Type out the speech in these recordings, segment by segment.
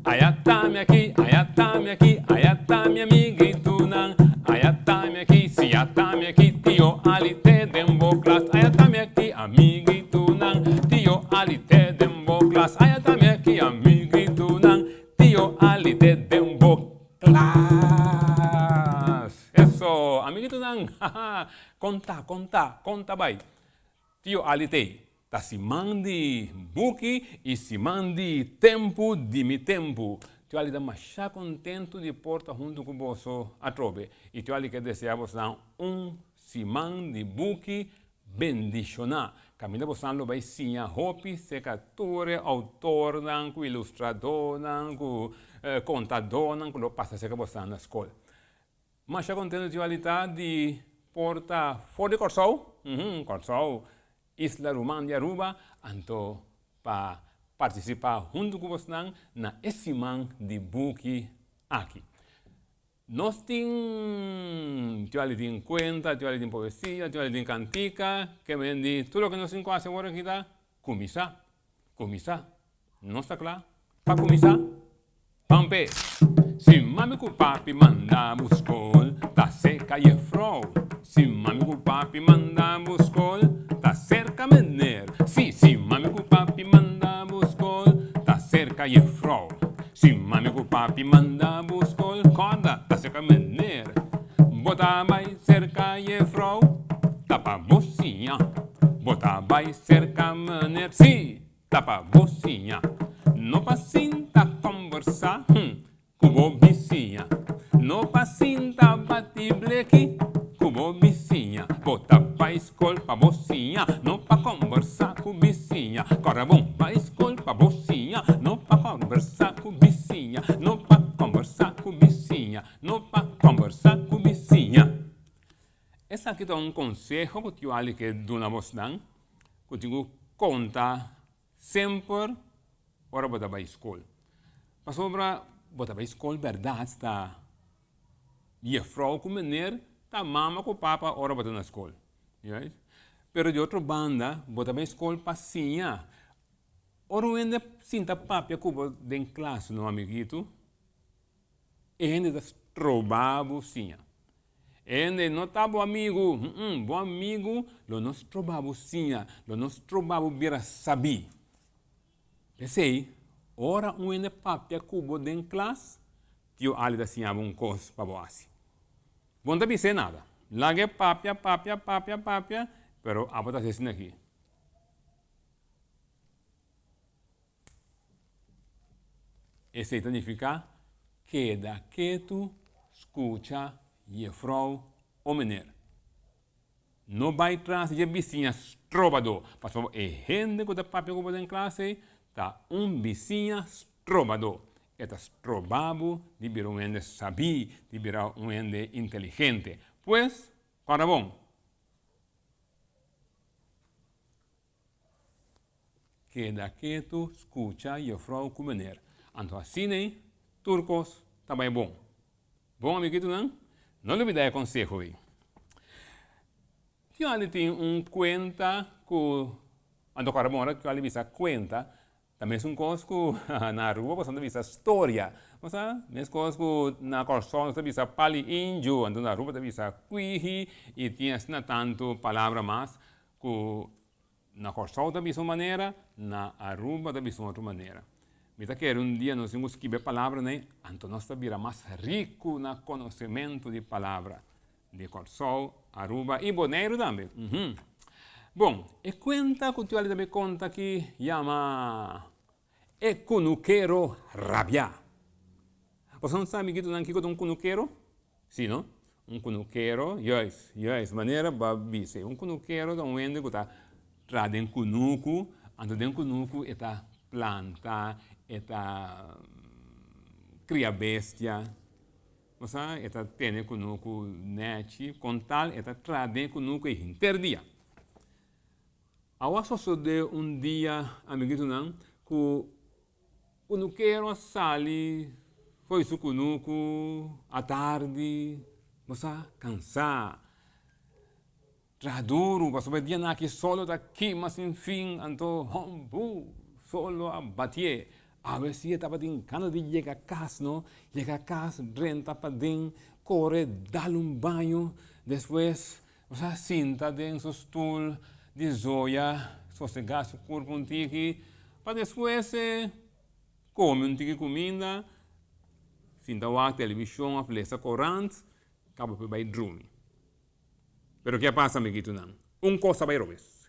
Ayatame aqui, ayatame amiguito nan. Ayatame aqui, se atame aqui, tio alite dembo class. Ayatame aqui, amiguito nan, tio alite dembo class. Ayatame aqui, amiguito nan, tio alite dembo class. Eso, amiguito nan, conta vai. Tio alite. Ta si mandi buki e si mandi tempo de mi tempo. Tio ali da machá contento de porta junto com você a trove. E tio ali que deseamos si mandi buki bendicionar. Camina você lo vai sim a hopi, secatore, autor, com ilustrador, com contador, com lo passa seca você na escola. Machá contento tio ali tá de porta fora de Corsol, Corsol. Isla Rumania Aruba, anto para participar junto com você na semana de buki aqui. Nós temos conta, poesia, cantica, que vende tudo o que nós temos agora aqui está começar. Não está claro? Para começar, pampe. Se mami com papi manda buscol, tá seca e fro. Se mami com papi manda buscol, tá cerca mener. Si mami com papi manda buscol, tá cerca e fro. Si mami com papi manda buscol, corda, tá cerca mener. Bota vai cerca e fro, tá pa bocinha. Bota vai cerca mener, si, tá pa bocinha. No pacinta conversar, cubo vizinha. No pacinta bati bleque, cubo vizinha. Bota pra escola pra bocinha, não pra conversar com vizinha. Corra bom, pra escola pra bocinha, não pra conversar com vizinha. Não pra conversar com vizinha, não pra conversar com vizinha. Esse aqui é conselho que eu acho que dona você dá, que eu tenho conta sempre ora botar pra escola. Mas sobre botar pra escola, verdade, está. E a frau com menino, tá mama com papa, ora botar na escola. Yes? Pero de outra banda, botar pra escola passinha. Ora ainda sinta papia cubo de classe, no amiguito. E ainda das trobabo sinha. E ainda não tá bom amigo, bom amigo, lo nos trobabo sinha, lo nos trobabo bira sabi. Pensei, ora ainda papia cubo de classe, tio ali da sinha um cos para boasi. Bom também sei nada. Lage papia, pero a botar assim aqui. Esse significa queda quieto, escucha e frau o menino. Não vai atrás de vizinhas trovador. Por favor, é gente que está papia cubo de classe, tá vizinha trovador. Estas trovabo de virar um ende sabi, de virar um ende inteligente. Pues, para bom. Queda quieto, escucha e frau comer. Então assim, turcos, também bom. Bom, amiguito, não? Não olvide o conselho aí. Eu ali tenho conta que, agora bom, que eu ali visa conta. Também é coisa que na rua você não vê história. Mas mesmo coisa que na Corsol você vê pali índio, então na rua você vê cuihi e tinha assim tanto palavra mais que na Corsol você vê uma maneira, na Aruba você vê outra maneira. Mas que dia nós temos que ver palavra, né? Então nós vira mais rico no conhecimento de palavra de Corsol, Aruba e Bonaire também. Bom, e conta que eu também conta que chama e que não quero rabiar. Você não sabe que não quero que não quero? Sim, não? Que não quero, yes, maneira babise. Que não quero é um que está trazendo cunuco, então dentro cunuco está planta, está cria bestia. Você está tendo cunuco net, com tal, está trazendo cunuco interdia. Agora só de dia, amiguito não, que o nuqueiro sali, foi isso cunuco, à tarde, você cansar. Traduro, você vai dia aqui solo daqui, mas enfim, então, solo a bater. A veces estaba en cuando llega a casa, ¿no? Llega a casa, renta para den, corre, dale un baño, después, o sea, siéntate en su stool, desoya, sosegar su cuerpo un tiki, para después come un tiki comida, sienta a televisión, a flesa corrente, acaba por ir dormir. Pero ¿qué pasa, amiguito? Cosa vai robes.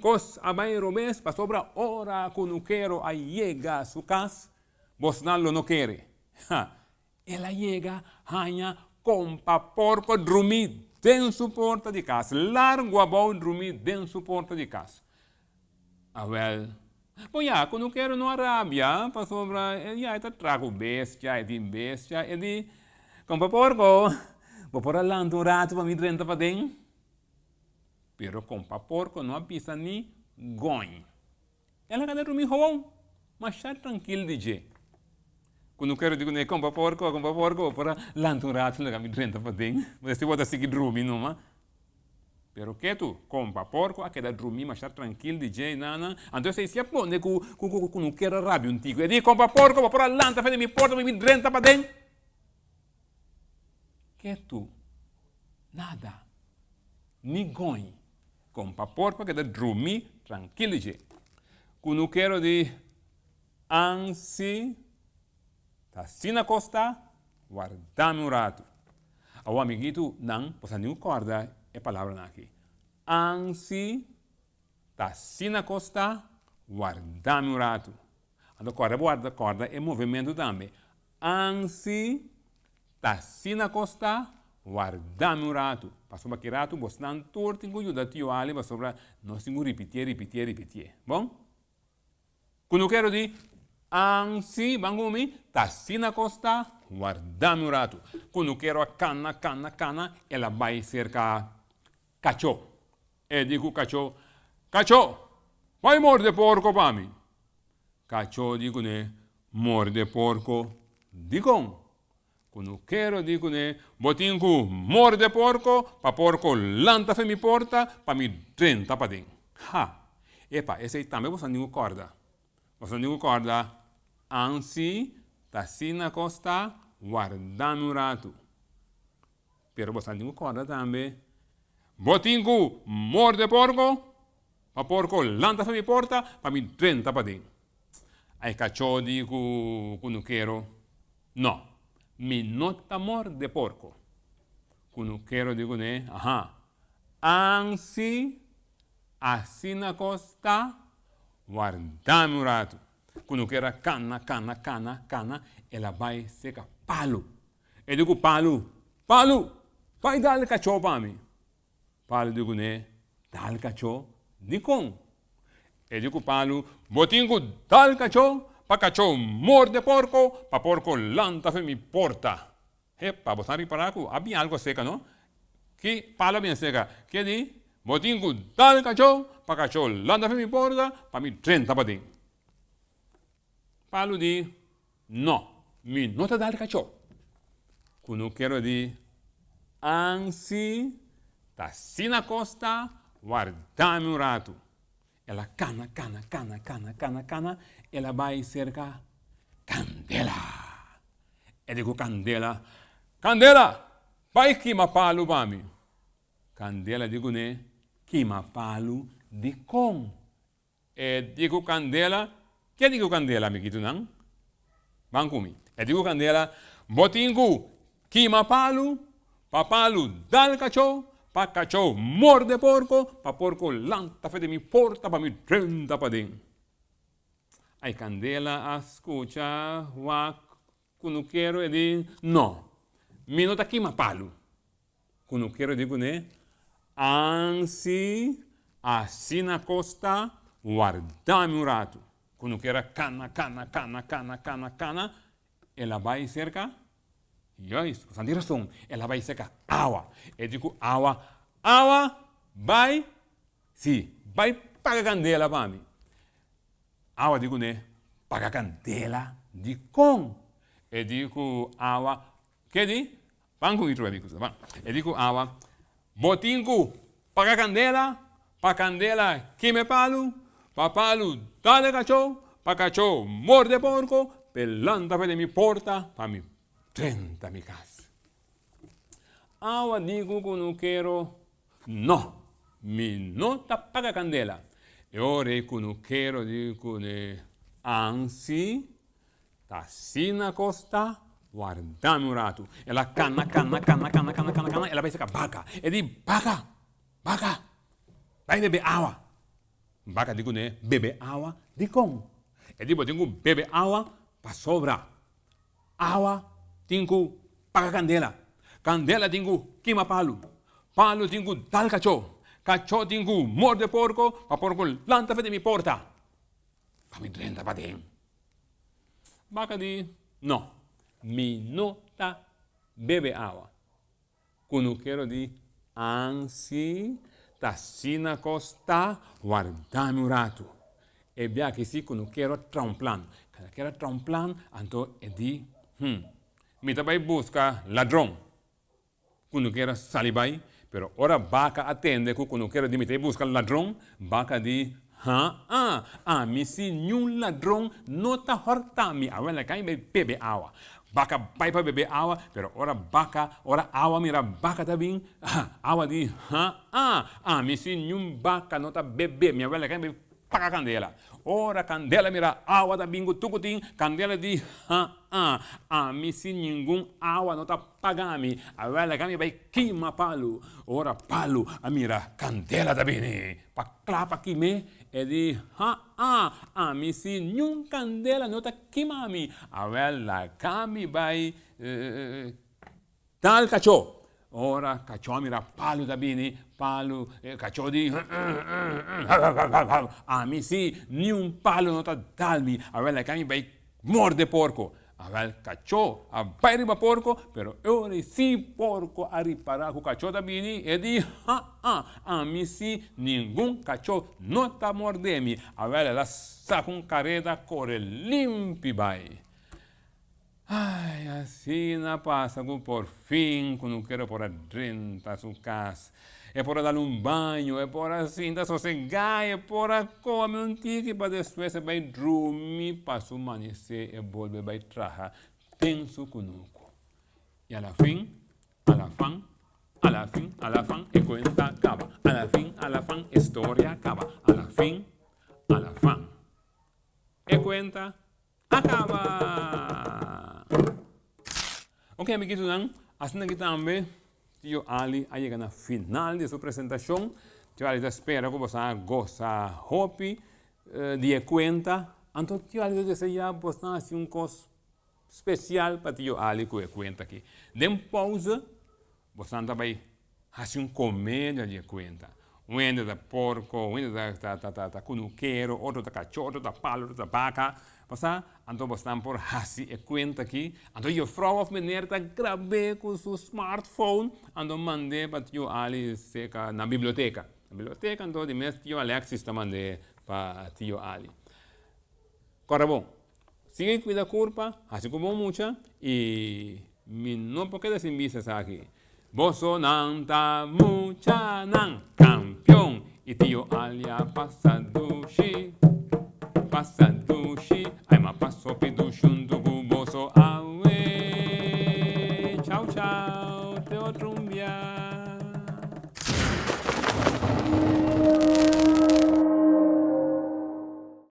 Cosa vai robes, para sobra hora que não quero a llega a sua casa, você não quer. Ela chega, hanha, compa porco, dormir dentro sua porta de casa. Largo a bom dormir dentro sua porta de casa. Bom, quando não quero não arabia, para sobra, está trago bestia, e de, compa porco, vou pôr a lã um rato para me renta para dentro. Pero compa porco não avisa ni gonho. Ela quer dormir bom, mas está tranquilo de jeito. Quando quero dizer, né, compa porco, para lanturar, não me renta para dentro. Mas se você seguir dormir, não, pero que tu, compa porco, a quer dormir, mas está tranquilo de jeito, nana. Então se é bom, né, que não quero rabia um tico. Ele compa porco, para lanturar, fazer minha porta, me renta para dentro. Que tu, nada, ni gonho. Compa porco que dormir tranquilo. Quando quero de ansi, tá assim na costa, guardar um rato. O amiguito não, você não acorda a palavra aqui. Ansi, tá assim na costa, guardar um rato. Então, guarda é movimento também. Ansi, tá assim na costa, guardar um rato. Passou que rato, você não torce com ajuda tio ali, mas sobra não se repetir. Bom? Quando quero dizer, ansi, bangomi, tá assim na costa, guardar um rato. Quando quero a cana, ela vai cercar cachorro. E digo cachorro, vai morder porco para mim. Cachorro digo, né, morder porco, digo. Quando quero, digo, né, botinho, morde porco, para porco lanta fe mi porta, para mi renta para dentro. Epa, esse aí também você não acorda. Você não acorda, ansi, tá assim na costa, guardando um rato. Pero você não acorda também. Botinho, morde porco, para porco lanta fe mi porta, para mi renta para dentro. Aí cachorro, digo, quando quero, não. Mi nota morde porco. Quando quero digo, né? Ansi, assim na costa, guardar-me um rato. Quando quero cana, ela vai secar palo. Eu digo, palo, vai dar o cachorro para mim. Palo, digo, né? Dá o cachorro, digo. Eu digo, palo, botinho, dá o cachorro, para cachorro morde porco, para porco lanta fe mi porta. Para você reparar que havia algo seca, não? Que palo bem seca. Que diz? Botinho, dá o cachorro, para cachorro lanta fe mi porta, para mi renta para dentro. Palo diz, não, mi não te dá o cachorro. Quando quero dizer, ansi, tá assim na costa, guardar-me um rato. Ela cana, ela vai cerca candela. Eu digo, candela, vai queimar palo para mim. Candela, digo, né, queimar palo de com. Eu digo, candela, que digo candela, amiguito, não? Vão comigo. Eu digo, candela, botinho, queimar palo, para palo, dá o cachorro, para cachorro morde porco, para porco lanta fe de mi porta, para mi renta para dentro. Aí candela escuta, quando quero eu digo, não, mi não tá queima palo. Quando quero eu digo, né, ansi, assim na costa, guardar-me um rato. Quando quero cana, ela vai cerca. Isso, você tem razão. Ela vai secar água. Eu digo, água vai, sim, vai pagar candela para mim. Água, digo, né, pagar candela de com. Eu digo, água, que diz? Vamos com isso, amigos. Eu digo, água, botinho, pagar candela, para candela, queime palo, para palo, dá-lhe cachorro, pa cachorro, morde porco, pelanta de mi porta, pa mi 30 mi casa. Agua digo que não quero, não, mi nota paga candela. E ora que não quero, digo, anzi, tá na costa, guardami un rato. Ela cana, ela vai ficar vaca. E diz, vaca, vai beber água. Vaca digo, né, beber água de como? E digo, tenho beber água para sobrar. Água, tenho paga candela. Candela tenho queima palo. Palo tenho dar cachorro. Cachorro tenho morde porco, para porco lanta de mi porta. Para me 30 para dentro. Vaca diz, não, mi nota bebe água. Quando quero dizer, ansi, na costa, guardami un rato. E bem que se quando quero tramplan. Quando quero tramplan, então é di, me vai buscar ladrão. Quando quero salibai, pero ora vaca atende que quando quero me buscar ladrão, vaca di, mi si nenhum ladrão nota hortami, avela cai bebe água. Vaca vai para beber água, pero ora água mira vaca também, água di, mi si nenhum vaca nota bebe, minha avela cai bebe paga candela. Ora candela mira água da bingo tucutim, candela di, mi si nenhum água nota pagami, avela cai vai queima palo. Ora palo, a mira candela da bine, pa clapa aqui me. E di, mi si nenhum candela nota queimami. Avela cami vai tal cachorro. Ora cachorro mira palo da bine, palo, cachorro di, mi si nenhum palo nota dalmi. Avela cami vai morde porco. Avel cachorro, vai riba porco, pero ora si porco a riparar com o cachorro da bini e di, mi si nenhum cachorro nota mordemi. Avel ela saca careta, corre limpi vai. Ai, assim na passa, por fim, quando quero por dentro da sua casa. É por dar banho, é por assim, da sossegar, é por comer tique, para depois você vai dormir, para se amanhecer, e volver, vai trabalhar, penso conosco. E a fim, e conta acaba. A la fin, história acaba. A la fin, e conta acaba. Ok, amiguitos, assim aqui também. Tio Ali ha llegado al final de su presentación. Tio Ali espera que você gosta hopi de cuenta. Entonces, Tio Ali desea você hacer un cos especial para Tio Ali que cuenta aqui. Den pausa, você vai fazer un comédia de cuenta. Um da porco, um da cunuqueiro, outro da cachorro, outro da palo, outro da vaca. Então você por fazer e conta aqui. Então eu vrouw of meneer tá gravei com seu smartphone. Então mandei para Tio Ali na biblioteca. Na biblioteca, então de mês Tio Alexis está mandei para Tio Ali. Corre bom. Siga cuida curva, assim como mucha e não pode deixar sem vista aqui. Boso nanta mucha nan campeão e Tio Ali passa dushi. Passa dushi, ai ma passo pidu shundugu boso awe. Tchau, tchau, teu outro